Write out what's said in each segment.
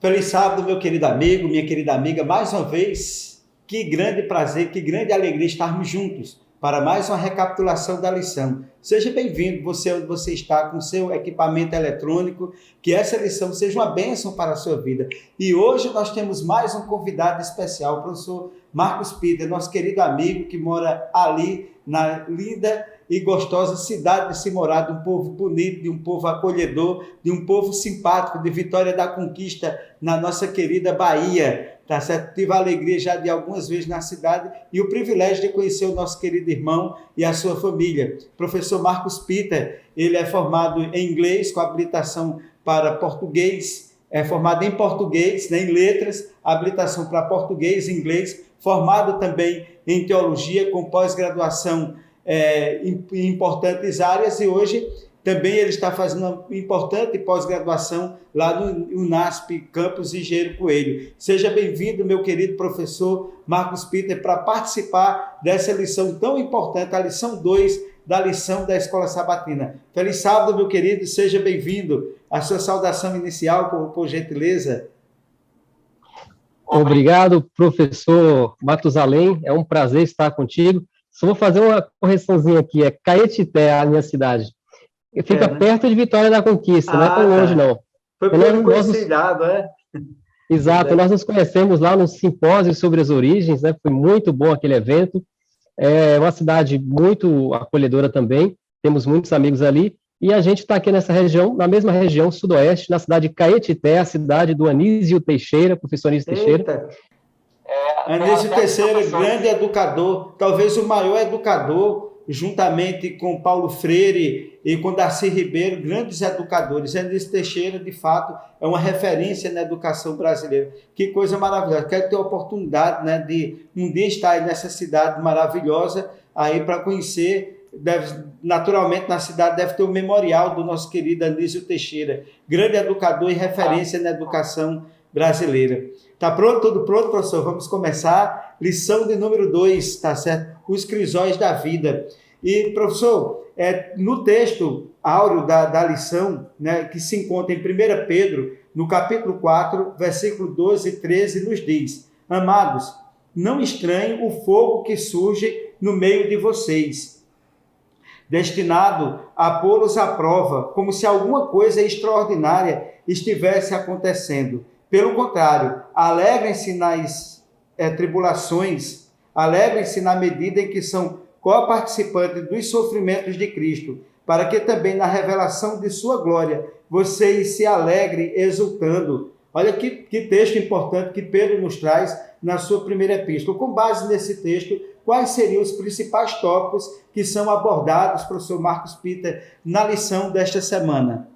Feliz sábado, meu querido amigo, minha querida amiga. Mais uma vez, que grande prazer, que grande alegria estarmos juntos para mais uma recapitulação da lição. Seja bem-vindo, você onde você está, com seu equipamento eletrônico, que essa lição seja uma bênção para a sua vida. E hoje nós temos mais um convidado especial, o professor Marcos Peter, nosso querido amigo que mora ali na linda e gostosa cidade de Simorá, de um povo bonito, de um povo acolhedor, de um povo simpático, de Vitória da Conquista, na nossa querida Bahia, tá certo? Tive a alegria já de algumas vezes na cidade e o privilégio de conhecer o nosso querido irmão e a sua família. Professor Marcos Peter, ele é formado em inglês, com habilitação para português, é formado em português, né, em letras, habilitação para português e inglês, formado também em teologia, com pós-graduação em importantes áreas, e hoje também ele está fazendo uma importante pós-graduação lá no UNASP, campus Engenheiro Coelho. Seja bem-vindo, meu querido professor Marcos Peter, para participar dessa lição tão importante, a lição 2 da lição da Escola Sabatina. Feliz sábado, meu querido, seja bem-vindo. A sua saudação inicial, por gentileza. Obrigado, professor Matusalém, é um prazer estar contigo. Só vou fazer uma correçãozinha aqui, é Caetité, a minha cidade. Fica perto de Vitória da Conquista, não é tão longe, não. Foi por coincidade, é? Exato, nós nos conhecemos lá no simpósio sobre as origens, né? Foi muito bom aquele evento. É uma cidade muito acolhedora também, temos muitos amigos ali, e a gente está aqui nessa região, na mesma região sudoeste, na cidade de Caetité, a cidade do Anísio Teixeira, professor Anísio Teixeira. Anísio Teixeira, grande educador, talvez o maior educador, juntamente com Paulo Freire e com Darcy Ribeiro, grandes educadores. Anísio Teixeira, de fato, é uma referência na educação brasileira. Que coisa maravilhosa. Quero ter a oportunidade, né, de um dia estar aí nessa cidade maravilhosa, aí para conhecer. Naturalmente, na cidade deve ter o memorial do nosso querido Anísio Teixeira, grande educador e referência na educação brasileira. Tá pronto? Tudo pronto, professor? Vamos começar. Lição de número 2, tá certo? Os crisóis da vida. E, professor, no texto áureo da lição, né, que se encontra em 1 Pedro, no capítulo 4, versículo 12 e 13, nos diz: Amados, não estranhem o fogo que surge no meio de vocês, destinado a pô-los à prova, como se alguma coisa extraordinária estivesse acontecendo. Pelo contrário, alegrem-se nas tribulações, alegrem-se na medida em que são coparticipantes dos sofrimentos de Cristo, para que também na revelação de sua glória vocês se alegrem exultando. Olha que texto importante que Pedro nos traz na sua primeira epístola. Com base nesse texto, quais seriam os principais tópicos que são abordados, professor Marcos Peter, na lição desta semana?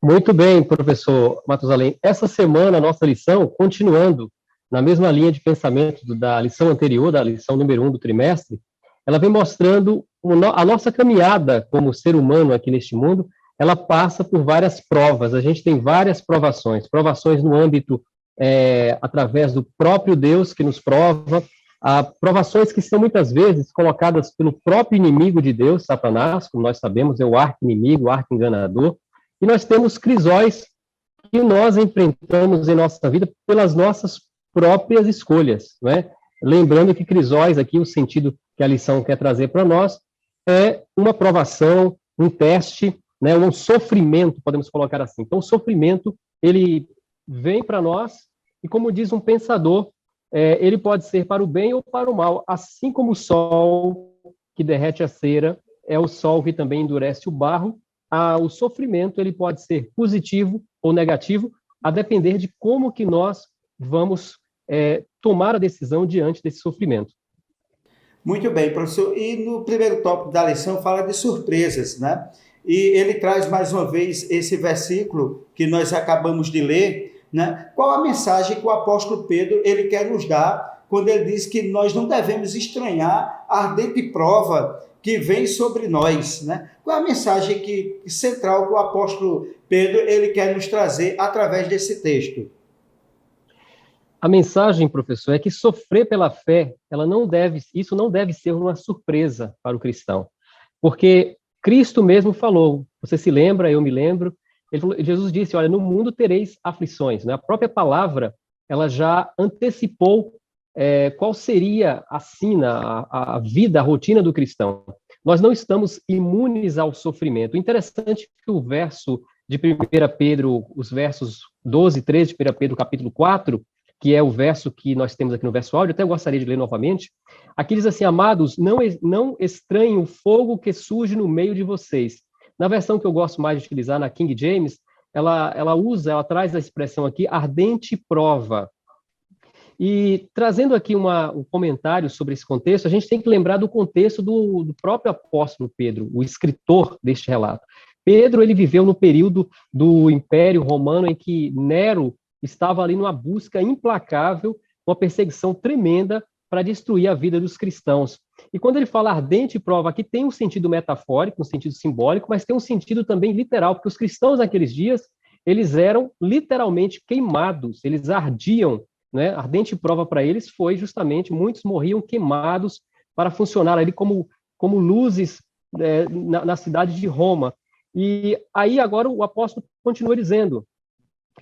Muito bem, professor Matusalém. Essa semana, a nossa lição, continuando na mesma linha de pensamento da lição anterior, da lição número 1 do trimestre, ela vem mostrando a nossa caminhada como ser humano aqui neste mundo. Ela passa por várias provas. A gente tem várias provações no âmbito através do próprio Deus que nos prova, provações que são muitas vezes colocadas pelo próprio inimigo de Deus, Satanás, como nós sabemos, é o arqui-inimigo, o arqui-enganador. E nós temos crisóis que nós enfrentamos em nossa vida pelas nossas próprias escolhas, não é? Lembrando que crisóis, aqui, o sentido que a lição quer trazer para nós, é uma provação, um teste, né, um sofrimento, podemos colocar assim. Então, o sofrimento, ele vem para nós, e como diz um pensador, ele pode ser para o bem ou para o mal, assim como o sol que derrete a cera, é o sol que também endurece o barro. O sofrimento ele pode ser positivo ou negativo, a depender de como que nós vamos tomar a decisão diante desse sofrimento. Muito bem, professor. E no primeiro tópico da lição fala de surpresas, né? E ele traz mais uma vez esse versículo que nós acabamos de ler, né? Qual a mensagem que o apóstolo Pedro ele quer nos dar quando ele diz que nós não devemos estranhar a ardente prova que vem sobre nós, né? Qual é a mensagem central que o apóstolo Pedro ele quer nos trazer através desse texto? A mensagem, professor, é que sofrer pela fé, isso não deve ser uma surpresa para o cristão, porque Cristo mesmo falou, você se lembra, eu me lembro, Jesus disse, olha, no mundo tereis aflições, né? A própria palavra, ela já antecipou qual seria a sina, a vida, a rotina do cristão. Nós não estamos imunes ao sofrimento. Interessante que o verso de 1 Pedro, os versos 12 e 13 de 1 Pedro, capítulo 4, que é o verso que nós temos aqui no verso áudio, até gostaria de ler novamente. Aqui diz assim, amados, não estranhem o fogo que surge no meio de vocês. Na versão que eu gosto mais de utilizar, na King James, ela traz a expressão aqui, ardente prova. E trazendo aqui um comentário sobre esse contexto, a gente tem que lembrar do contexto do próprio apóstolo Pedro, o escritor deste relato. Pedro, ele viveu no período do Império Romano em que Nero estava ali numa busca implacável, uma perseguição tremenda para destruir a vida dos cristãos. E quando ele fala ardente prova, aqui tem um sentido metafórico, um sentido simbólico, mas tem um sentido também literal, porque os cristãos naqueles dias, eles eram literalmente queimados, eles ardiam, né? Ardente prova para eles foi justamente, muitos morriam queimados para funcionar ali como luzes na cidade de Roma. E aí agora o apóstolo continua dizendo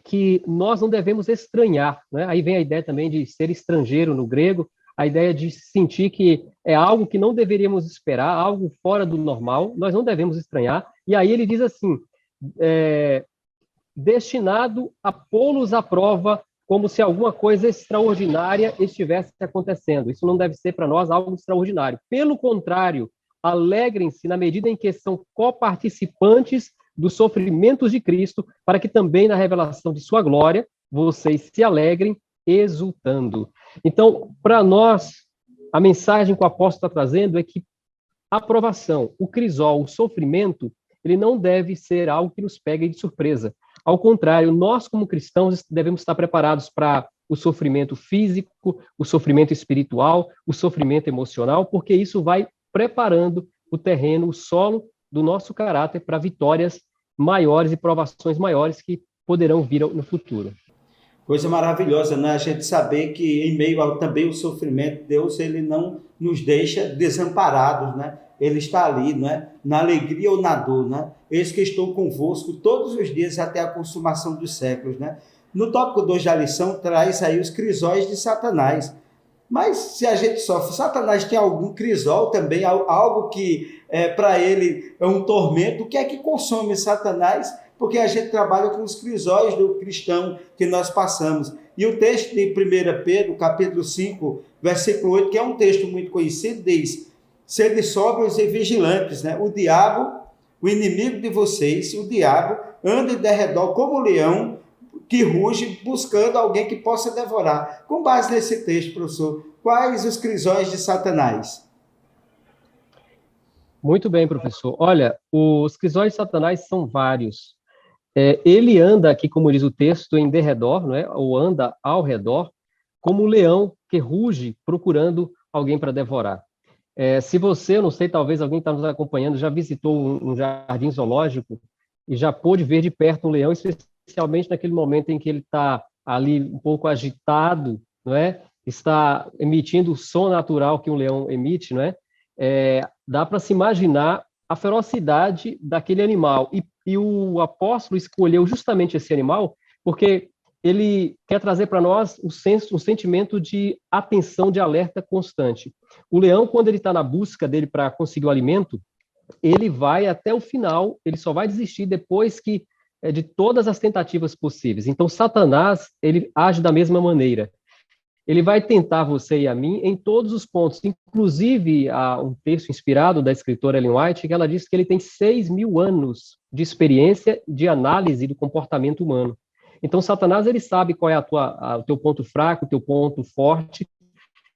que nós não devemos estranhar, né? Aí vem a ideia também de ser estrangeiro no grego, a ideia de sentir que é algo que não deveríamos esperar, algo fora do normal, nós não devemos estranhar. E aí ele diz assim, destinado a pô-los à prova como se alguma coisa extraordinária estivesse acontecendo. Isso não deve ser para nós algo extraordinário. Pelo contrário, alegrem-se na medida em que são coparticipantes dos sofrimentos de Cristo, para que também na revelação de sua glória vocês se alegrem exultando. Então, para nós, a mensagem que o apóstolo está trazendo é que a provação, o crisol, o sofrimento, ele não deve ser algo que nos pegue de surpresa. Ao contrário, nós como cristãos devemos estar preparados para o sofrimento físico, o sofrimento espiritual, o sofrimento emocional, porque isso vai preparando o terreno, o solo do nosso caráter para vitórias maiores e provações maiores que poderão vir no futuro. Coisa maravilhosa, né? A gente saber que em meio também o sofrimento, Deus ele não nos deixa desamparados, né? Ele está ali, né? Na alegria ou na dor, né? Eis que estou convosco todos os dias até a consumação dos séculos, né? No tópico 2 da lição traz aí os crisóis de Satanás. Mas se a gente sofre, Satanás tem algum crisol também, algo que para ele é um tormento. O que é que consome Satanás? Porque a gente trabalha com os crisóis do cristão que nós passamos. E o texto de 1 Pedro, capítulo 5, versículo 8, que é um texto muito conhecido, diz: sede sóbrios e vigilantes, né? O diabo, o inimigo de vocês, o diabo, anda em derredor como leão, que ruge, buscando alguém que possa devorar. Com base nesse texto, professor, quais os crisóis de Satanás? Muito bem, professor. Olha, os crisóis de Satanás são vários. Ele anda aqui, como diz o texto, em derredor, não é? Ou anda ao redor, como um leão que ruge procurando alguém para devorar. Se você, eu não sei, talvez alguém está nos acompanhando, já visitou um jardim zoológico e já pôde ver de perto um leão, especialmente naquele momento em que ele está ali um pouco agitado, não é? Está emitindo o som natural que um leão emite, não é? Dá para se imaginar a ferocidade daquele animal. E o apóstolo escolheu justamente esse animal porque ele quer trazer para nós um sentimento de atenção, de alerta constante. O leão, quando ele está na busca dele para conseguir o alimento, ele vai até o final, ele só vai desistir depois de todas as tentativas possíveis. Então, Satanás, ele age da mesma maneira. Ele vai tentar você e a mim em todos os pontos. Inclusive, há um texto inspirado da escritora Ellen White, que ela diz que ele tem 6.000 anos de experiência de análise do comportamento humano. Então, Satanás, ele sabe qual é o teu ponto fraco, o teu ponto forte,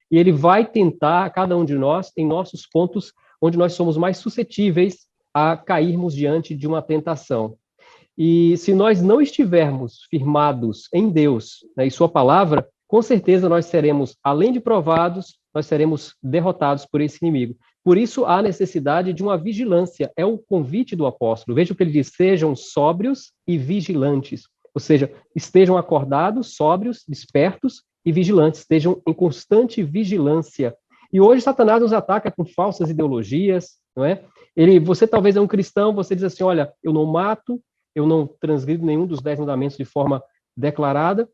e ele vai tentar, cada um de nós, em nossos pontos onde nós somos mais suscetíveis a cairmos diante de uma tentação. E se nós não estivermos firmados em Deus, né, e sua palavra, com certeza nós seremos, além de provados, nós seremos derrotados por esse inimigo. Por isso, há necessidade de uma vigilância. É o convite do apóstolo. Veja o que ele diz: sejam sóbrios e vigilantes. Ou seja, estejam acordados, sóbrios, despertos e vigilantes. Estejam em constante vigilância. E hoje Satanás nos ataca com falsas ideologias, não é? Você talvez é um cristão, você diz assim: olha, eu não mato, eu não transgrido nenhum dos 10 mandamentos de forma declarada,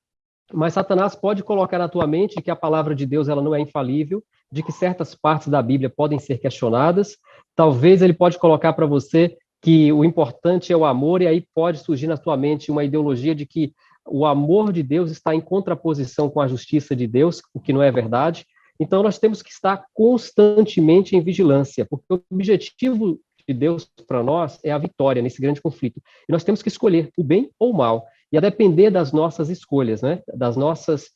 mas Satanás pode colocar na tua mente que a palavra de Deus ela não é infalível, de que certas partes da Bíblia podem ser questionadas. Talvez ele pode colocar para você que o importante é o amor, e aí pode surgir na tua mente uma ideologia de que o amor de Deus está em contraposição com a justiça de Deus, o que não é verdade. Então, nós temos que estar constantemente em vigilância, porque o objetivo de Deus para nós é a vitória nesse grande conflito. E nós temos que escolher o bem ou o mal, e a depender das nossas escolhas, né? Das nossas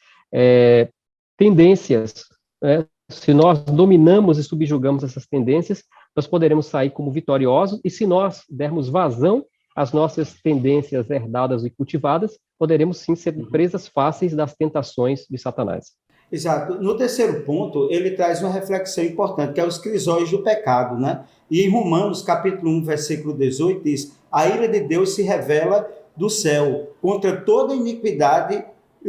tendências, né? Se nós dominamos e subjugamos essas tendências, nós poderemos sair como vitoriosos, e se nós dermos vazão às nossas tendências herdadas e cultivadas, poderemos sim ser presas fáceis das tentações de Satanás. Exato. No terceiro ponto, ele traz uma reflexão importante, que é os crisóis do pecado, né? E em Romanos, capítulo 1, versículo 18, diz: a ira de Deus se revela do céu contra toda iniquidade,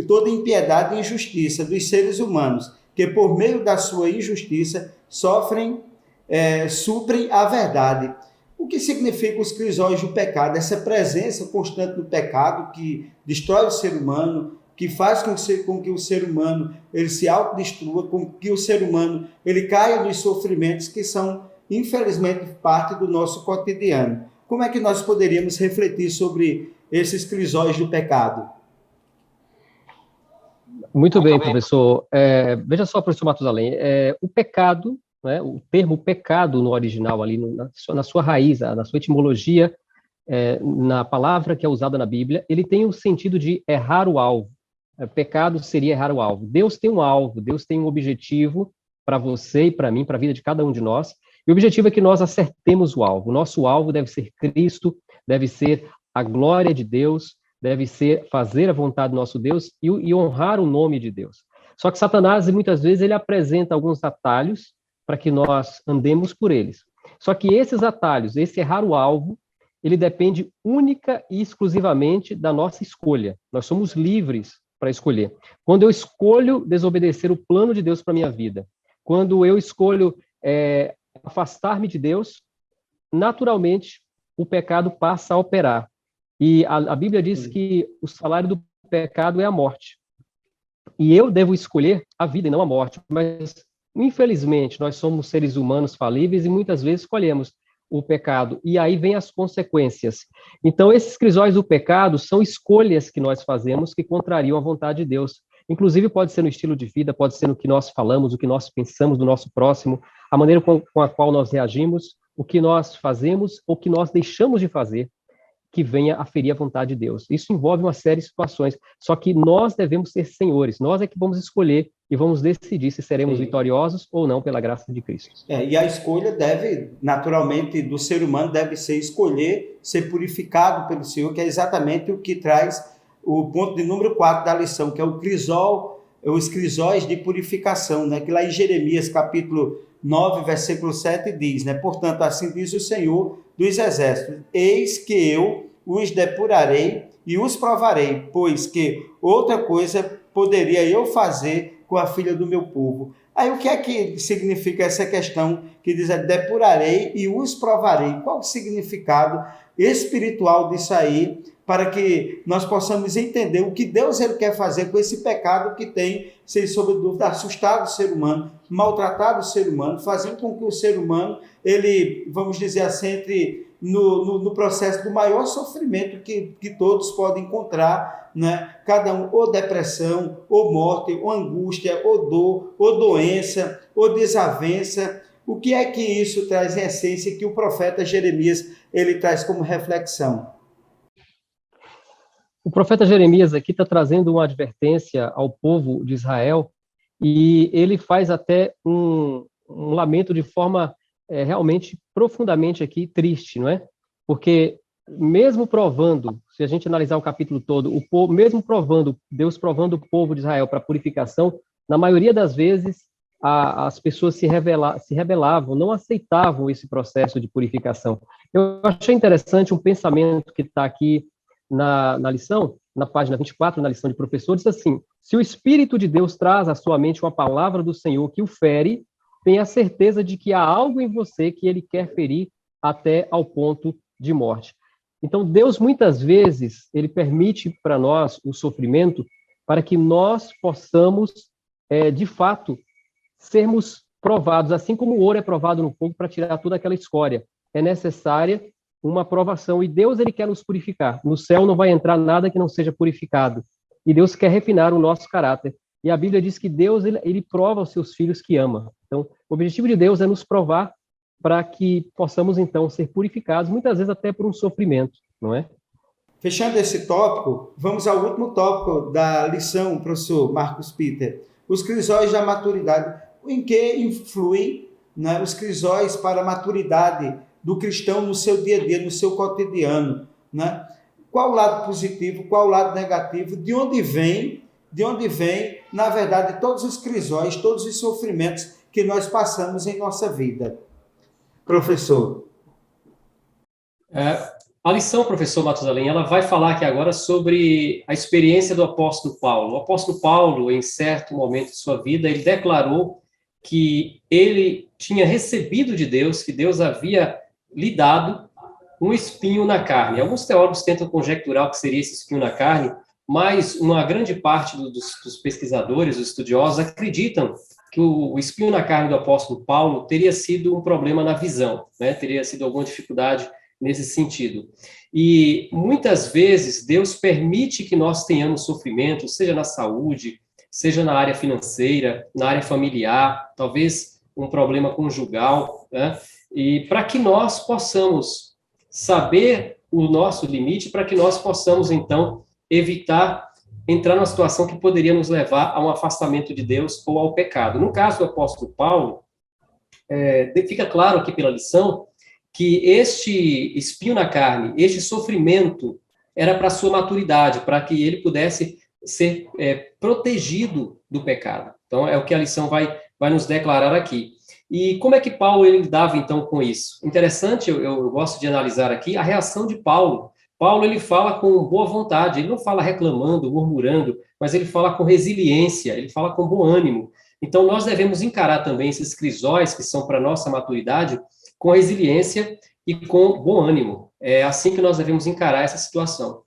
toda impiedade e injustiça dos seres humanos, que por meio da sua injustiça suprem a verdade. O que significa os crisóis do pecado? Essa presença constante do pecado que destrói o ser humano, que faz com que o ser humano ele se autodestrua, com que o ser humano ele caia nos sofrimentos que são, infelizmente, parte do nosso cotidiano. Como é que nós poderíamos refletir sobre esses crisóis do pecado? Muito bem, professor. Veja só, professor Matusalém, o pecado, né, o termo pecado no original, ali na sua raiz, na sua etimologia, na palavra que é usada na Bíblia, ele tem o sentido de errar o alvo. Pecado seria errar o alvo. Deus tem um alvo, Deus tem um objetivo para você e para mim, para a vida de cada um de nós, e o objetivo é que nós acertemos o alvo. O nosso alvo deve ser Cristo, deve ser a glória de Deus, deve ser fazer a vontade do nosso Deus e honrar o nome de Deus. Só que Satanás, muitas vezes, ele apresenta alguns atalhos para que nós andemos por eles. Só que esses atalhos, esse errar o alvo, ele depende única e exclusivamente da nossa escolha. Nós somos livres para escolher. Quando eu escolho desobedecer o plano de Deus para a minha vida, quando eu escolho afastar-me de Deus, naturalmente o pecado passa a operar. E a Bíblia diz que o salário do pecado é a morte. E eu devo escolher a vida e não a morte. Mas, infelizmente, nós somos seres humanos falíveis e muitas vezes escolhemos o pecado. E aí vem as consequências. Então, esses crisóis do pecado são escolhas que nós fazemos que contrariam a vontade de Deus. Inclusive, pode ser no estilo de vida, pode ser no que nós falamos, o que nós pensamos do nosso próximo, a maneira com a qual nós reagimos, o que nós fazemos ou que nós deixamos de fazer, que venha a ferir a vontade de Deus. Isso envolve uma série de situações, só que nós devemos ser senhores, nós é que vamos escolher e vamos decidir se seremos vitoriosos ou não pela graça de Cristo. E a escolha deve, naturalmente, do ser humano deve ser escolher ser purificado pelo Senhor, que é exatamente o que traz o ponto de número 4 da lição, que é o crisol, os crisóis de purificação, né? Que lá em Jeremias, capítulo 9, versículo 7, diz, né? Portanto, assim diz o Senhor dos exércitos, eis que eu os depurarei e os provarei, pois que outra coisa poderia eu fazer com a filha do meu povo. Aí o que é que significa essa questão que diz depurarei e os provarei? Qual o significado espiritual disso aí, para que nós possamos entender o que Deus ele quer fazer com esse pecado que tem, sem sombra de dúvida, assustado o ser humano, maltratado o ser humano, fazendo com que o ser humano, ele, vamos dizer assim, entre no processo do maior sofrimento que todos podem encontrar, né? Cada um, ou depressão, ou morte, ou angústia, ou dor, ou doença, ou desavença. O que é que isso traz em essência que o profeta Jeremias ele traz como reflexão? O profeta Jeremias aqui está trazendo uma advertência ao povo de Israel e ele faz até um lamento de forma realmente profundamente aqui triste, não é? Porque mesmo provando, se a gente analisar o capítulo todo, o povo, mesmo provando, Deus provando o povo de Israel para purificação, na maioria das vezes as pessoas se rebelavam, não aceitavam esse processo de purificação. Eu achei interessante um pensamento que está aqui na lição, na página 24, na lição de professor, diz assim: se o Espírito de Deus traz à sua mente uma palavra do Senhor que o fere, tenha certeza de que há algo em você que ele quer ferir até ao ponto de morte. Então, Deus, muitas vezes, ele permite para nós o sofrimento para que nós possamos, de fato, sermos provados, assim como o ouro é provado no fogo para tirar toda aquela escória. É necessária uma provação, e Deus, ele quer nos purificar. No céu não vai entrar nada que não seja purificado. E Deus quer refinar o nosso caráter. E a Bíblia diz que Deus, ele prova os seus filhos que ama. Então, o objetivo de Deus é nos provar para que possamos, então, ser purificados, muitas vezes até por um sofrimento, não é? Fechando esse tópico, vamos ao último tópico da lição, professor Marcos Peter. Os crisóis da maturidade. Em que influem, né, os crisóis para a maturidade do cristão no seu dia a dia, no seu cotidiano, né? Qual o lado positivo, qual o lado negativo, de onde vem, na verdade, todos os crisóis, todos os sofrimentos que nós passamos em nossa vida. Professor. A lição, professor Matusalém, ela vai falar aqui agora sobre a experiência do apóstolo Paulo. O apóstolo Paulo, em certo momento de sua vida, ele declarou que ele tinha recebido de Deus, que Deus havia lhe dado um espinho na carne. Alguns teólogos tentam conjecturar o que seria esse espinho na carne, mas uma grande parte dos pesquisadores, dos estudiosos, acreditam que o espinho na carne do apóstolo Paulo teria sido um problema na visão, né? Teria sido alguma dificuldade nesse sentido. E muitas vezes Deus permite que nós tenhamos sofrimento, seja na saúde, seja na área financeira, na área familiar, talvez um problema conjugal, né? E para que nós possamos saber o nosso limite, para que nós possamos, então, evitar entrar numa situação que poderia nos levar a um afastamento de Deus ou ao pecado. No caso do apóstolo Paulo, fica claro aqui pela lição que este espinho na carne, este sofrimento, era para a sua maturidade, para que ele pudesse ser protegido do pecado. Então, é o que a lição vai nos declarar aqui. E como é que Paulo ele lidava, então, com isso? Interessante, eu gosto de analisar aqui a reação de Paulo. Paulo, ele fala com boa vontade, ele não fala reclamando, murmurando, mas ele fala com resiliência, ele fala com bom ânimo. Então, nós devemos encarar também esses crisóis, que são para a nossa maturidade, com resiliência e com bom ânimo. É assim que nós devemos encarar essa situação.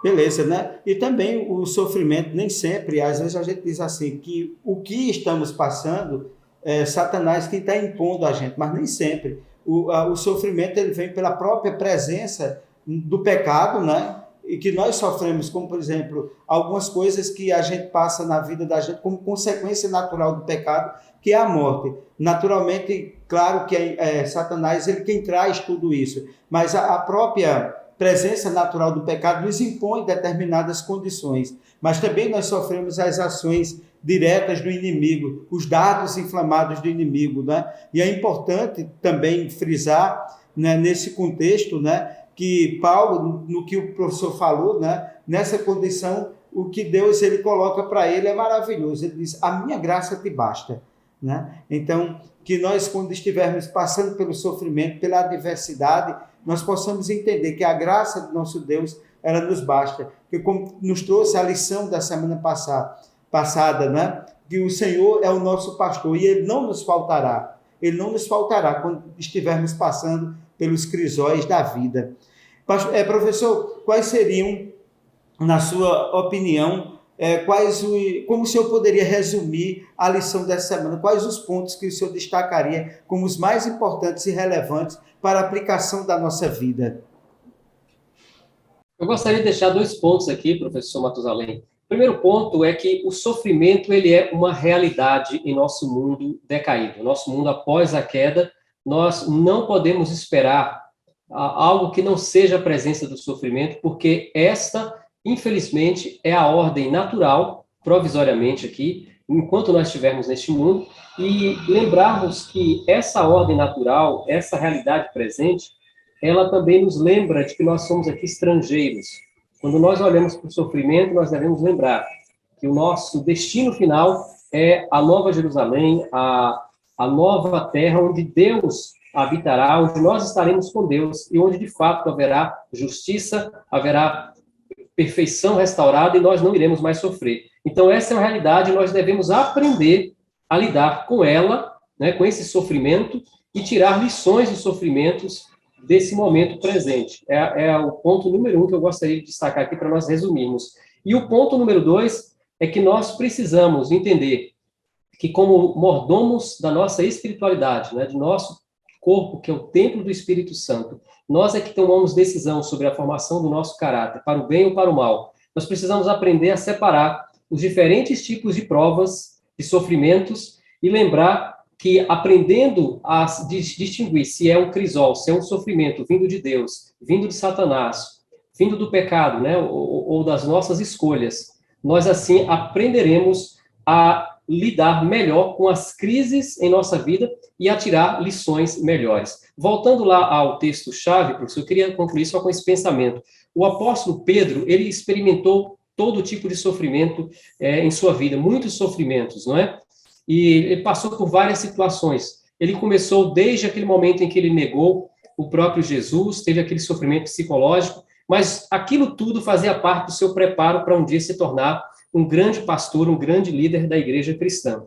Beleza, né? E também o sofrimento, nem sempre, às vezes a gente diz assim, que o que estamos passando é Satanás quem está impondo a gente, mas nem sempre. O sofrimento ele vem pela própria presença do pecado, né? E que nós sofremos, como, por exemplo, algumas coisas que a gente passa na vida da gente como consequência natural do pecado, que é a morte. Naturalmente, claro que Satanás ele quem traz tudo isso, mas a própria presença natural do pecado nos impõe determinadas condições, mas também nós sofremos as ações diretas do inimigo, os dardos inflamados do inimigo, né? E é importante também frisar, né, nesse contexto, né, que Paulo, no que o professor falou, né, nessa condição, o que Deus ele coloca para ele é maravilhoso. Ele diz, a minha graça te basta. Né? Então, que nós, quando estivermos passando pelo sofrimento, pela adversidade, nós possamos entender que a graça do nosso Deus, ela nos basta. Que como nos trouxe a lição da semana passada, né? Que o Senhor é o nosso pastor e Ele não nos faltará. Ele não nos faltará quando estivermos passando pelos crisóis da vida. Professor, quais seriam, na sua opinião, como o senhor poderia resumir a lição dessa semana? Quais os pontos que o senhor destacaria como os mais importantes e relevantes para a aplicação da nossa vida? Eu gostaria de deixar 2 pontos aqui, professor Matusalém. O primeiro ponto é que o sofrimento ele é uma realidade em nosso mundo decaído. Nosso mundo após a queda, nós não podemos esperar algo que não seja a presença do sofrimento, porque esta, infelizmente, é a ordem natural, provisoriamente aqui, enquanto nós estivermos neste mundo, e lembrarmos que essa ordem natural, essa realidade presente, ela também nos lembra de que nós somos aqui estrangeiros. Quando nós olhamos para o sofrimento, nós devemos lembrar que o nosso destino final é a Nova Jerusalém, a nova terra onde Deus habitará, onde nós estaremos com Deus e onde, de fato, haverá justiça, haverá perfeição restaurada e nós não iremos mais sofrer. Então, essa é uma realidade, nós devemos aprender a lidar com ela, né, com esse sofrimento e tirar lições dos sofrimentos desse momento presente. É o ponto número 1 que eu gostaria de destacar aqui para nós resumirmos. E o ponto número 2 é que nós precisamos entender que, como mordomos da nossa espiritualidade, né, de nosso corpo, que é o templo do Espírito Santo, nós é que tomamos decisão sobre a formação do nosso caráter, para o bem ou para o mal. Nós precisamos aprender a separar os diferentes tipos de provas, de sofrimentos, e lembrar que, aprendendo a distinguir se é um crisol, se é um sofrimento vindo de Deus, vindo de Satanás, vindo do pecado, né, ou das nossas escolhas, nós assim aprenderemos a lidar melhor com as crises em nossa vida e a tirar lições melhores. Voltando lá ao texto-chave, professor, eu queria concluir só com esse pensamento. O apóstolo Pedro, ele experimentou todo tipo de sofrimento em sua vida, muitos sofrimentos, não é? E ele passou por várias situações. Ele começou desde aquele momento em que ele negou o próprio Jesus, teve aquele sofrimento psicológico, mas aquilo tudo fazia parte do seu preparo para um dia se tornar um grande pastor, um grande líder da igreja cristã.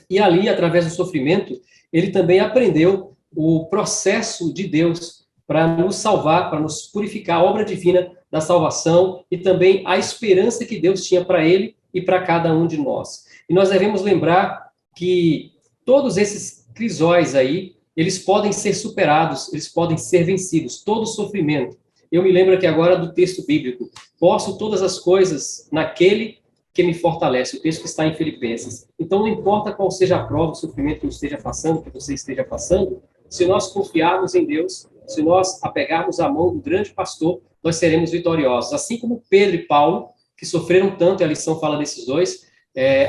E ali, através do sofrimento, ele também aprendeu o processo de Deus para nos salvar, para nos purificar, a obra divina da salvação e também a esperança que Deus tinha para ele e para cada um de nós. E nós devemos lembrar que todos esses crisóis aí, eles podem ser superados, eles podem ser vencidos, todo sofrimento. Eu me lembro aqui agora do texto bíblico, posso todas as coisas naquele que me fortalece, o texto que está em Filipenses. Então, não importa qual seja a prova, o sofrimento que eu esteja passando, que você esteja passando, se nós confiarmos em Deus, se nós apegarmos a mão do grande pastor, nós seremos vitoriosos. Assim como Pedro e Paulo, que sofreram tanto, e a lição fala desses dois,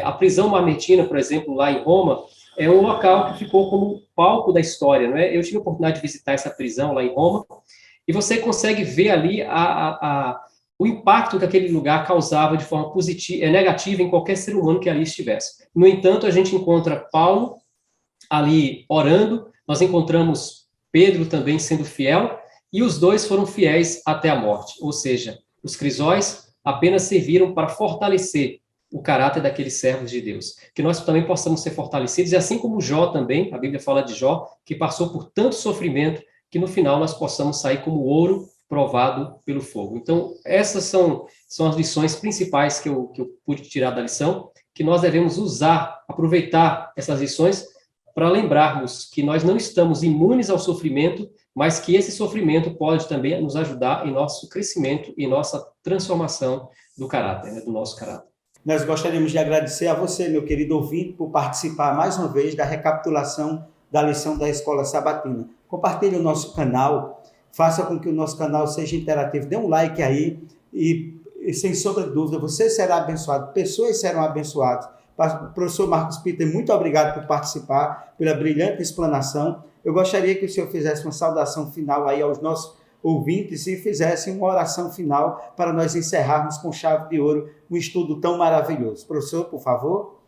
a prisão mamertina, por exemplo, lá em Roma, é um local que ficou como palco da história, não é? Eu tive a oportunidade de visitar essa prisão lá em Roma, e você consegue ver ali o impacto que aquele lugar causava de forma positiva, negativa em qualquer ser humano que ali estivesse. No entanto, a gente encontra Paulo ali orando, nós encontramos Pedro também sendo fiel, e os dois foram fiéis até a morte. Ou seja, os crisóis apenas serviram para fortalecer o caráter daqueles servos de Deus. Que nós também possamos ser fortalecidos, e assim como Jó também, a Bíblia fala de Jó, que passou por tanto sofrimento, que no final nós possamos sair como ouro provado pelo fogo. Então, essas são as lições principais que eu pude tirar da lição, que nós devemos usar, aproveitar essas lições para lembrarmos que nós não estamos imunes ao sofrimento, mas que esse sofrimento pode também nos ajudar em nosso crescimento e nossa transformação do caráter, né, do nosso caráter. Nós gostaríamos de agradecer a você, meu querido ouvinte, por participar mais uma vez da recapitulação da lição da Escola Sabatina. Compartilhe o nosso canal, faça com que o nosso canal seja interativo, dê um like aí e sem sombra de dúvida, você será abençoado, pessoas serão abençoadas. Professor Marcos Peter, muito obrigado por participar, pela brilhante explanação. Eu gostaria que o senhor fizesse uma saudação final aí aos nossos ouvintes e fizesse uma oração final para nós encerrarmos com chave de ouro um estudo tão maravilhoso. Professor, por favor.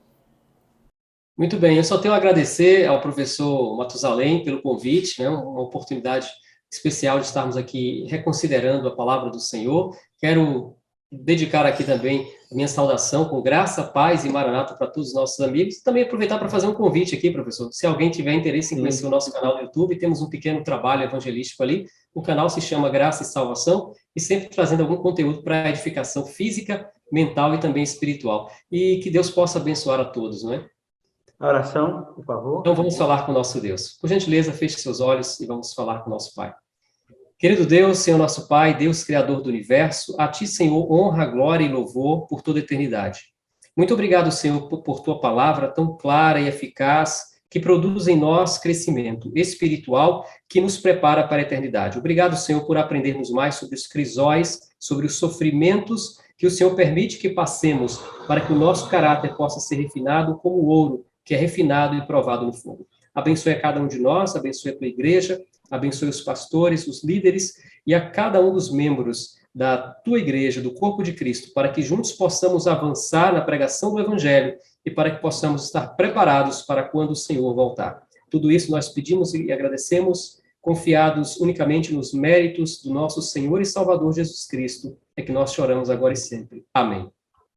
Muito bem, eu só tenho a agradecer ao professor Matusalém pelo convite, né, uma oportunidade especial de estarmos aqui reconsiderando a palavra do Senhor. Quero dedicar aqui também a minha saudação com graça, paz e maranata para todos os nossos amigos. E também aproveitar para fazer um convite aqui, professor. Se alguém tiver interesse em conhecer o nosso canal no YouTube, temos um pequeno trabalho evangelístico ali. O canal se chama Graça e Salvação e sempre trazendo algum conteúdo para edificação física, mental e também espiritual. E que Deus possa abençoar a todos, não é? A oração, por favor. Então vamos falar com o nosso Deus. Por gentileza, feche seus olhos e vamos falar com o nosso Pai. Querido Deus, Senhor nosso Pai, Deus Criador do Universo, a Ti, Senhor, honra, glória e louvor por toda a eternidade. Muito obrigado, Senhor, por Tua palavra tão clara e eficaz, que produz em nós crescimento espiritual, que nos prepara para a eternidade. Obrigado, Senhor, por aprendermos mais sobre os crisóis, sobre os sofrimentos que o Senhor permite que passemos, para que o nosso caráter possa ser refinado como o ouro, que é refinado e provado no fogo. Abençoe a cada um de nós, abençoe a Tua igreja, abençoe os pastores, os líderes e a cada um dos membros da Tua igreja, do corpo de Cristo, para que juntos possamos avançar na pregação do Evangelho e para que possamos estar preparados para quando o Senhor voltar. Tudo isso nós pedimos e agradecemos, confiados unicamente nos méritos do nosso Senhor e Salvador Jesus Cristo, é que nós choramos agora e sempre. Amém.